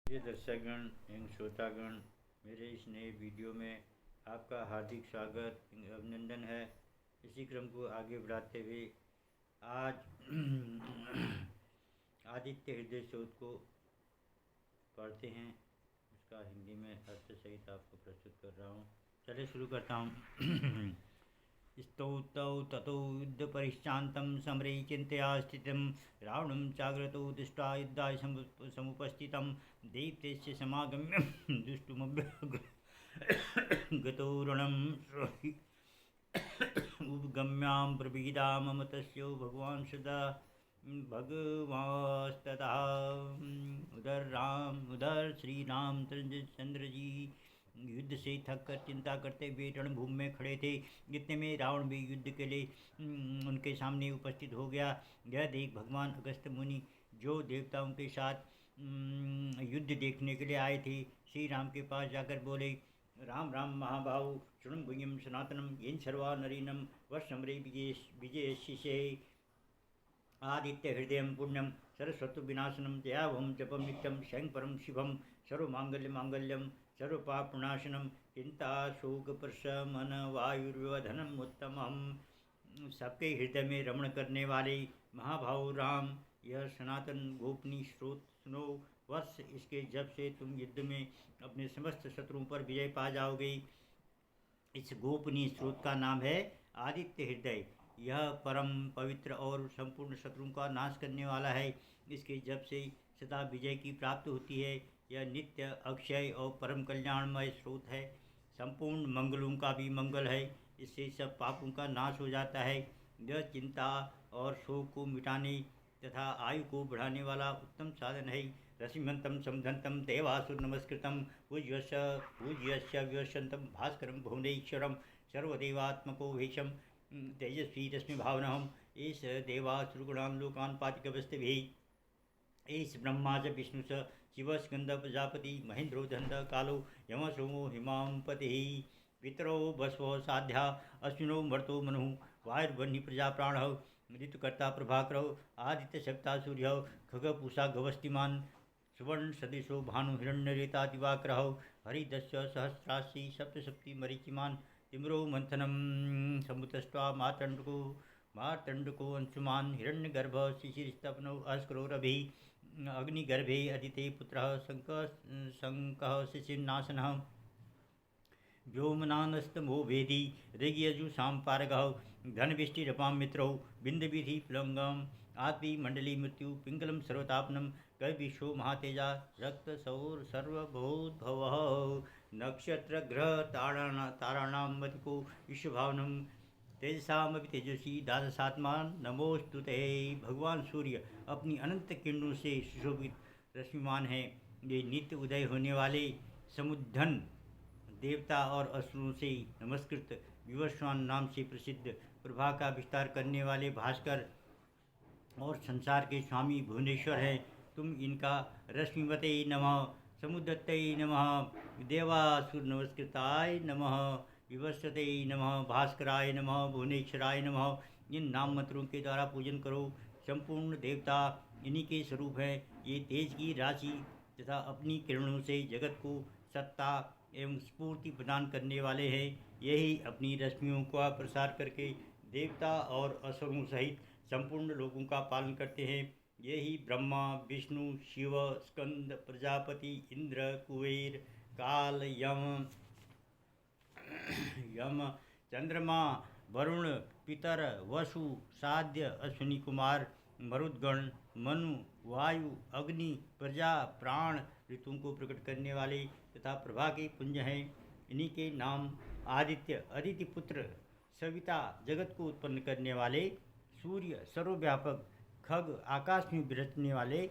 प्रिय दर्शकगण एवं श्रोतागण, मेरे इस नए वीडियो में आपका हार्दिक स्वागत एवं अभिनंदन है। इसी क्रम को आगे बढ़ाते हुए आज आदित्य हृदय स्रोत को पढ़ते हैं। उसका हिंदी में अर्थ सहित आपको प्रस्तुत कर रहा हूँ। चलिए शुरू करता हूँ। स्तौतौ ततो युद्धपरिश्रान्तं समरे चिन्तया स्थितं रावणं चाग्रतो दृष्ट्वा युद्धाय समुपस्थितं दैत्यस्य समागम्य दुष्टुमभ्यगतो रणं उपगम्यां प्रभीदा मम तस्यो भगवान् सदा भगवास्तथा उधर श्री रामचंद्र जी युद्ध से थक कर चिंता करते हुए रणभूमि में खड़े थे। इतने में रावण भी युद्ध के लिए उनके सामने उपस्थित हो गया। यह देख भगवान अगस्त मुनि जो देवताओं के साथ युद्ध देखने के लिए आए थे, श्री राम के पास जाकर बोले, राम राम महाभाव शृणु भूयं सनातनम येन सर्वा नरीनम वत्समरे विजयशिषे आदित्य हृदय पुण्यम सरस्वती विनाशनम जयाभम जपम नित्यम स्वयं परम शिवम सर्वमांगल्यम सर्वपापनाशनम चिंता शोक प्रशमन वायुर्वधनम उत्तमम। सबके हृदय में रमण करने वाले महाभाव राम, यह सनातन गोपनीय स्रोत सुनो। वर्ष इसके जब से तुम युद्ध में अपने समस्त शत्रुओं पर विजय पा जाओगे। इस गोपनीय स्रोत का नाम है आदित्य हृदय। यह परम पवित्र और संपूर्ण शत्रुओं का नाश करने वाला है। इसके जब से सदा विजय की प्राप्ति होती है। यह नित्य अक्षय और परम कल्याणमय स्रोत है। संपूर्ण मंगलों का भी मंगल है। इससे सब पापों का नाश हो जाता है। यह चिंता और शोक को मिटाने तथा आयु को बढ़ाने वाला उत्तम साधन है। रसिमंतम समधंतम देवासुर नमस्कृतम पूज्यस्य व्यवसंतम भास्करम भुवनेश्वरम सर्वदेवात्मको भेषम तेजस्वी रश्मि भावनहम एष देवासुरगुणान् लोकान् पातिकवस्तिभिः। एष ब्रह्मा च विष्णु च शिव स्कंद प्रजापति महेंद्रो दंड कालो यम सोमो हिमांपतिः। पितरो बसवो साध्या अश्विनो मर्तो मनु वायुर्वह्नि प्रजा प्राणः ऋतुकर्ता प्रभाकरो आदित्य सप्ता सूर्य खगपूषा गवस्तिमान सुवर्ण सदृशो भानु हिरण्यरेता दिवाकरः हरिदस्य सहस्राशी सप्तसप्ति मरीचिमान तिम्रो मंथनम समुतस्त्वा मार्तंडको अंशुमान हिरण्यगर्भ शिशिरस्तपनो अस्क्रोरभि अग्निगर्भे अदिते पुत्रः शंकः शिशिरनाशनः व्योमनानस्तमो वेदी ऋग्यजुषां पारगः धनविष्टिरपां मित्रौ बिंदविधि प्लवंगम आत्मी मंडली मृत्यु पिंगलम सर्वतापनम कविशो महातेजा रक्त सौर सर्वभूतभवः नक्षत्र ग्रह ताराणां मतिको विश्वभावनम तेजसामपि तेजस्वी द्वादशात्मा नमोस्तुते। भगवान सूर्य अपनी अनंत किरणों से सुशोभित रश्मिमान हैं। ये नित्य उदय होने वाले समुद्धन देवता और असुरों से नमस्कृत विवस्वान नाम से प्रसिद्ध प्रभा का विस्तार करने वाले भास्कर और संसार के स्वामी भुवनेश्वर हैं। तुम इनका रश्मिवते नमः समुद्रते नमः देवासुर नमस्कृताय नमः विवस्वते नमः भास्कराय नमः भुवनेश्वराय नमः। इन नाम मंत्रों के द्वारा पूजन करो। संपूर्ण देवता इन्हीं के स्वरूप हैं। ये तेज की राशि तथा अपनी किरणों से जगत को सत्ता एवं स्फूर्ति प्रदान करने वाले हैं। यही अपनी रश्मियों का प्रसार करके देवता और असुरों सहित संपूर्ण लोगों का पालन करते हैं। यही ब्रह्मा विष्णु शिव स्कंद प्रजापति इंद्र कुबेर काल यम चंद्रमा वरुण पितर वसु साध्य अश्विनी कुमार मरुदगण मनु वायु अग्नि प्रजा प्राण ऋतुओं को प्रकट करने वाले तथा प्रभा के पुंज हैं। इन्हीं के नाम आदित्य अदिति पुत्र सविता जगत को उत्पन्न करने वाले सूर्य सर्वव्यापक खग आकाश में विरचने वाले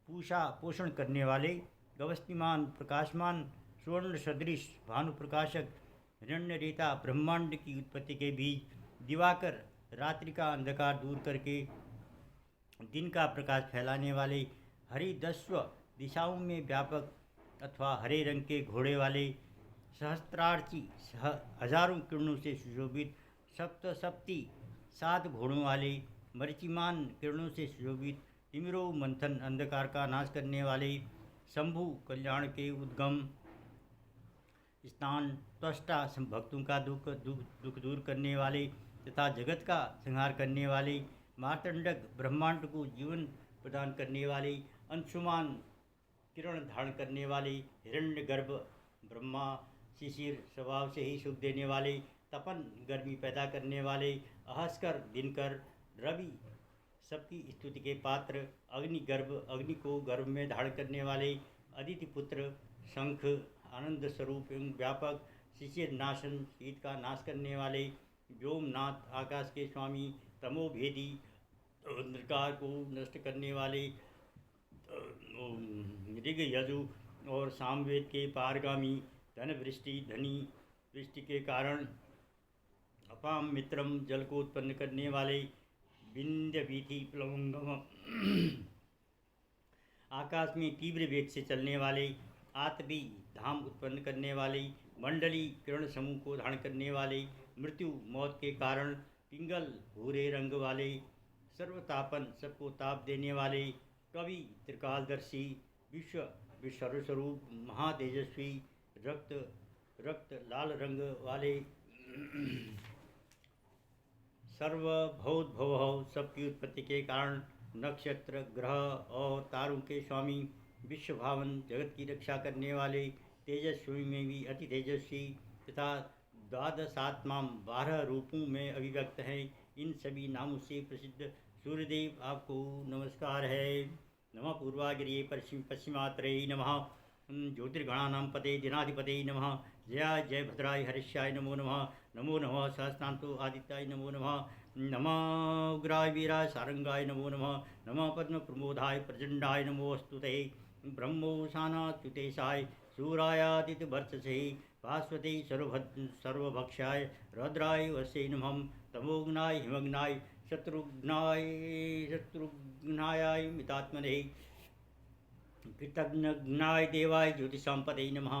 पूषा पोषण करने वाले गवस्तिमान प्रकाशमान स्वर्ण सदृश भानु प्रकाशक हिरण्यरेता ब्रह्मांड की उत्पत्ति के बीज दिवाकर रात्रि का अंधकार दूर करके दिन का प्रकाश फैलाने वाले हरिदस्व दिशाओं में व्यापक अथवा हरे रंग के घोड़े वाले सहस्त्रार्ची हजारों किरणों से सुशोभित सप्तसप्ती 7 घोड़ों वाले मरीचिमान किरणों से सुशोभित तिमिरो मंथन अंधकार का नाश करने वाले शंभु कल्याण के उद्गम स्थान, त्वष्टा भक्तों का दुख दूर करने वाले तथा जगत का संहार करने वाले, मार्तंडक ब्रह्मांड को जीवन प्रदान करने वाले, अंशुमान किरण धारण करने वाले, हिरण्यगर्भ ब्रह्मा शिशिर स्वभाव से ही सुख देने वाले, तपन गर्मी पैदा करने वाले, अहस्कर दिनकर रवि सबकी स्तुति के पात्र, अग्निगर्भ अग्नि को गर्भ में धारण करने वाले, अदिति पुत्र शंख आनंद स्वरूप एवं व्यापक, शिशिर नाशन शीत का नाश करने वाले, व्योमनाथ आकाश के स्वामी, तमोभेदी अंधकार को नष्ट करने वाले, ऋग यजु और सामवेद के पारगामी, धन वृष्टि धनी वृष्टि के कारण अपाम मित्रम जल को उत्पन्न करने वाले, विंध्य वीथि प्लवंगम आकाश में तीव्र वेग से चलने वाले, आतवी धाम उत्पन्न करने वाले, मंडली किरण समूह को धारण करने वाले, मृत्यु मौत के कारण पिंगल भूरे रंग वाले, सर्वतापन सबको ताप देने वाले, कवि त्रिकालदर्शी, विश्वस्वरूप महातेजस्वी, रक्त लाल रंग वाले, सर्वभौत सबकी उत्पत्ति के कारण, नक्षत्र ग्रह और तारों के स्वामी, विश्वभावन जगत की रक्षा करने वाले, तेजस्वी में भी अति तेजस्वी तथा द्वादशात्मा 12 रूपों में अभिव्यक्त हैं। इन सभी नामों से प्रसिद्ध सूर्यदेव आपको नमस्कार है। नमः पूर्वागिरिये पश्चिमात्रये नमः, ज्योतिर्गणानां पते दिनाधिपते नमः, जयाय जय भद्राय हरिष्याय नमो नमः, नमो नमः सहस्रांतो आदित्याय नमो नमः, नमः उग्राय वीराय सारंगाय नमो नमः, नमः पद्म प्रमोदाय प्रचंडाय नमोस्तुते, ब्रह्मोशानाच्युतेशाय सूरायादित्य वर्चसे, भास्वते सर्वभक्षाय रौद्राय वसे नमः, तमोघ्नाय हिमग्नाय शत्रुघ्नाय मितात्मने, कृतघ्नाय देवाय ज्योतिषांपते नमः,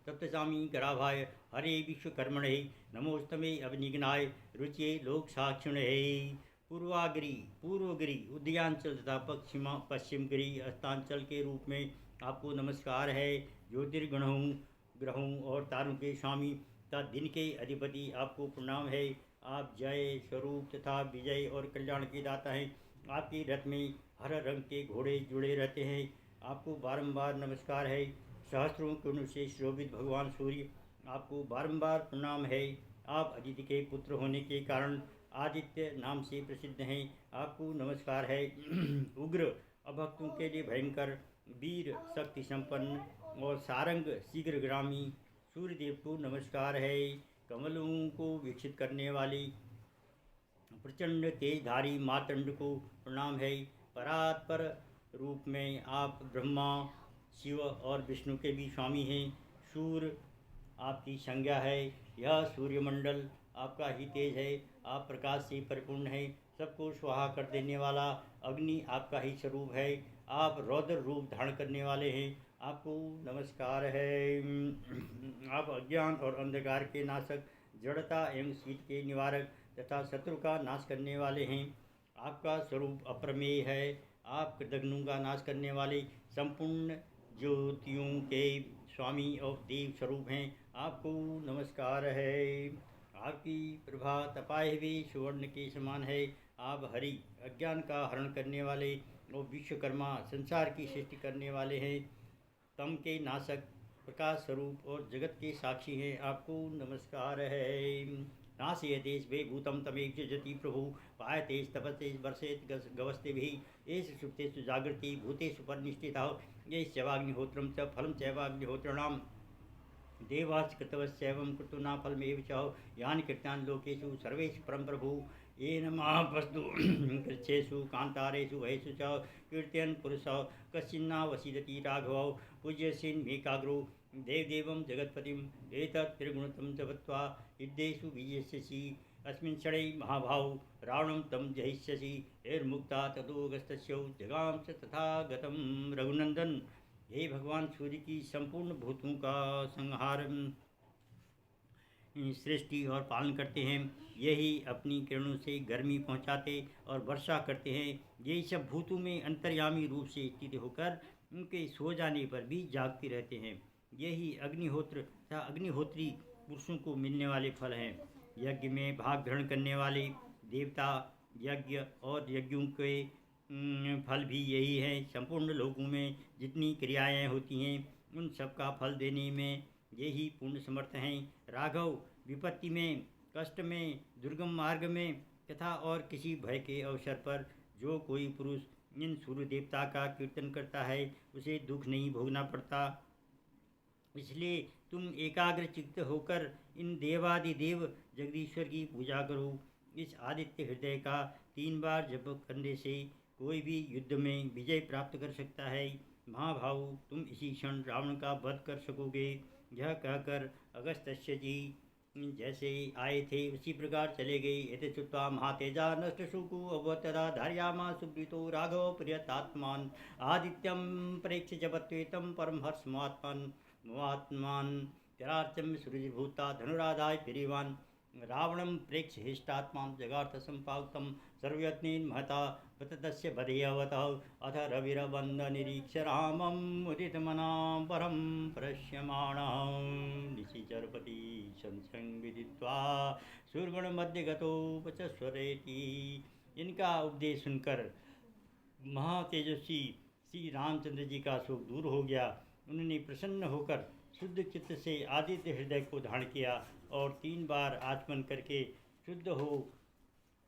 तप्तसामी कराभाय हरे विश्वकर्मणे, नमोस्तमे अवनिघ्नाय रुचये लोक साक्षिणे। पूर्वगिरी उदयांचल तथा पश्चिम गिरी अस्तांचल के रूप में आपको नमस्कार है। ज्योतिर्गणों ग्रहों और तारों के स्वामी तथा दिन के अधिपति आपको प्रणाम है। आप जय स्वरूप तथा विजय और कल्याण के दाता हैं। आपके रथ में हर रंग के घोड़े जुड़े रहते हैं। आपको बारंबार नमस्कार है। सहस्रों किरणों से शोभित भगवान सूर्य आपको बारंबार प्रणाम है। आप अदिति के पुत्र होने के कारण आदित्य नाम से प्रसिद्ध हैं। आपको नमस्कार है। उग्र अभक्तों के लिए भयंकर, वीर शक्ति संपन्न और सारंग शीघ्रगामी सूर्यदेव को नमस्कार है। कमलों को वीक्षित करने वाली प्रचंड तेजधारी मातंड को प्रणाम है। परात्पर रूप में आप ब्रह्मा शिव और विष्णु के भी स्वामी हैं। सूर्य आपकी संज्ञा है। यह सूर्यमंडल आपका ही तेज है। आप प्रकाश से परिपूर्ण है। सबको स्वाहा कर देने वाला अग्नि आपका ही स्वरूप है। आप रौद्र रूप धारण करने वाले हैं। आपको नमस्कार है। आप अज्ञान और अंधकार के नाशक, जड़ता एवं शीत के निवारक तथा शत्रु का नाश करने वाले हैं। आपका स्वरूप अप्रमेय है। आप कृतघ्नों का नाश करने वाले संपूर्ण ज्योतियों के स्वामी और देव स्वरूप हैं। आपको नमस्कार है। आपकी प्रभा तपाए हुए सुवर्ण के समान है। आप हरि अज्ञान का हरण करने वाले और विश्वकर्मा संसार की सृष्टि करने वाले हैं। तम के नाशक, प्रकाश स्वरूप और जगत के साक्षी हैं। आपको नमस्कार है। नाशयतेश वे भूतम तमेक जति प्रभु पायतेश तपस्तेश वर्षेत गवस्ते भी एष सुप्तेषु जागृति भूतेषु परनिष्ठितः ये चैवाग्निहोत्रम च फलम चैवाग्निहोत्रणाम देवाच कृतवश्चैवं कृतूना फलमेव च यानि कृत्यानि लोकेषु सर्वेषु परम प्रभु येन महावस्तु कृच्छेषु कांतारेषु वहेषु च कीर्तयन् पुरुषः कश्चिन्ना वसीदति राघवौ पूज्यसेन्मेकाग्रो देवदेवं जगत्पतिं एतत् त्रिगुणतं जपत्वा युद्धेषु विजेष्यसि अस्मिन् क्षणे महाभाव रावणं तं जहिष्यसि एर्मुक्ता ततोऽगस्त्यस्य जगाम च तथागतं। रघुनंदन, हे भगवान सूर्य की संपूर्ण भूतों का संहार सृष्टि और पालन करते हैं। यही अपनी किरणों से गर्मी पहुंचाते और वर्षा करते हैं। यही सब भूतों में अंतर्यामी रूप से स्थित होकर उनके सो जाने पर भी जागते रहते हैं। यही अग्निहोत्र तथा अग्निहोत्री पुरुषों को मिलने वाले फल हैं। यज्ञ में भाग ग्रहण करने वाले देवता यज्ञ और यज्ञों के फल भी यही है। संपूर्ण लोगों में जितनी क्रियाएं होती हैं उन सब का फल देने में यही पूर्ण समर्थ हैं। राघव, विपत्ति में, कष्ट में, दुर्गम मार्ग में तथा और किसी भय के अवसर पर जो कोई पुरुष इन सूर्य देवता का कीर्तन करता है उसे दुख नहीं भोगना पड़ता। इसलिए तुम एकाग्र चित्त होकर इन देवादिदेव जगदीश्वर की पूजा करो। इस आदित्य हृदय का 3 बार जप करने से कोई भी युद्ध में विजय प्राप्त कर सकता है। महाभाव, तुम इसी क्षण रावण का वध कर सकोगे। यह कहकर अगस्त्य जी जैसे आए थे उसी प्रकार चले गए। यदि श्रुत्वा महातेजा नष्टशुको अवतदा धार्यामा सुब्रीतो राघव प्रियतात्मान आदित्यम प्रेक्ष्य जपत्वेतम परमहर्षमात्मन महात्मान जरार्चम सूर्यभूता धनुराधाय पिरीवान रावणं प्रेक्ष्य हिष्टात्मा जगार्थ संपाक्तं सर्वयत्नेन महता वततस्य वधेयवतः अथ रविरबन्धनिरीक्ष्य रामं मुदितमनां परं प्रश्यमाणः निशिचरपति संसं विदित्वा शूरगणमध्यगतोपचस्वरेति। इनका उपदेश सुनकर महातेजस्वी श्री रामचंद्र जी का शोक दूर हो गया। उन्होंने प्रसन्न होकर शुद्ध चित्त से आदित्य हृदय को धारण किया और 3 बार आचमन करके शुद्ध हो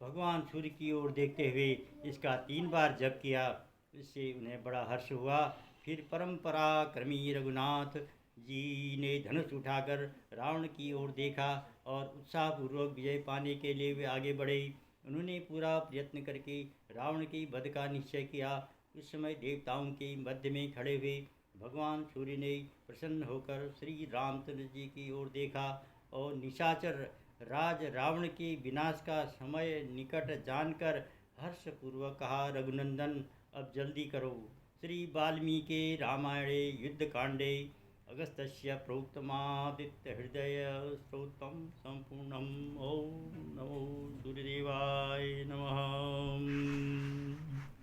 भगवान सूर्य की ओर देखते हुए इसका 3 बार जप किया। इससे उन्हें बड़ा हर्ष हुआ। फिर परंपराक्रमी रघुनाथ जी ने धनुष उठाकर रावण की ओर देखा और उत्साहपूर्वक विजय पाने के लिए वे आगे बढ़े। उन्होंने पूरा प्रयत्न करके रावण के वध का निश्चय किया। उस समय देवताओं के मध्य में खड़े हुए भगवान सूर्य ने प्रसन्न होकर श्री रामचंद्र जी की ओर देखा और निशाचर राज रावण के विनाश का समय निकट जानकर हर्षपूर्वक कहा, रघुनंदन अब जल्दी करो। श्री वाल्मीकि रामायणे युद्धकांडे अगस्त्य प्रोक्तमादित्य हृदय स्तोत्रम संपूर्णम। ओम नमो सूर्यदेवाय नमः।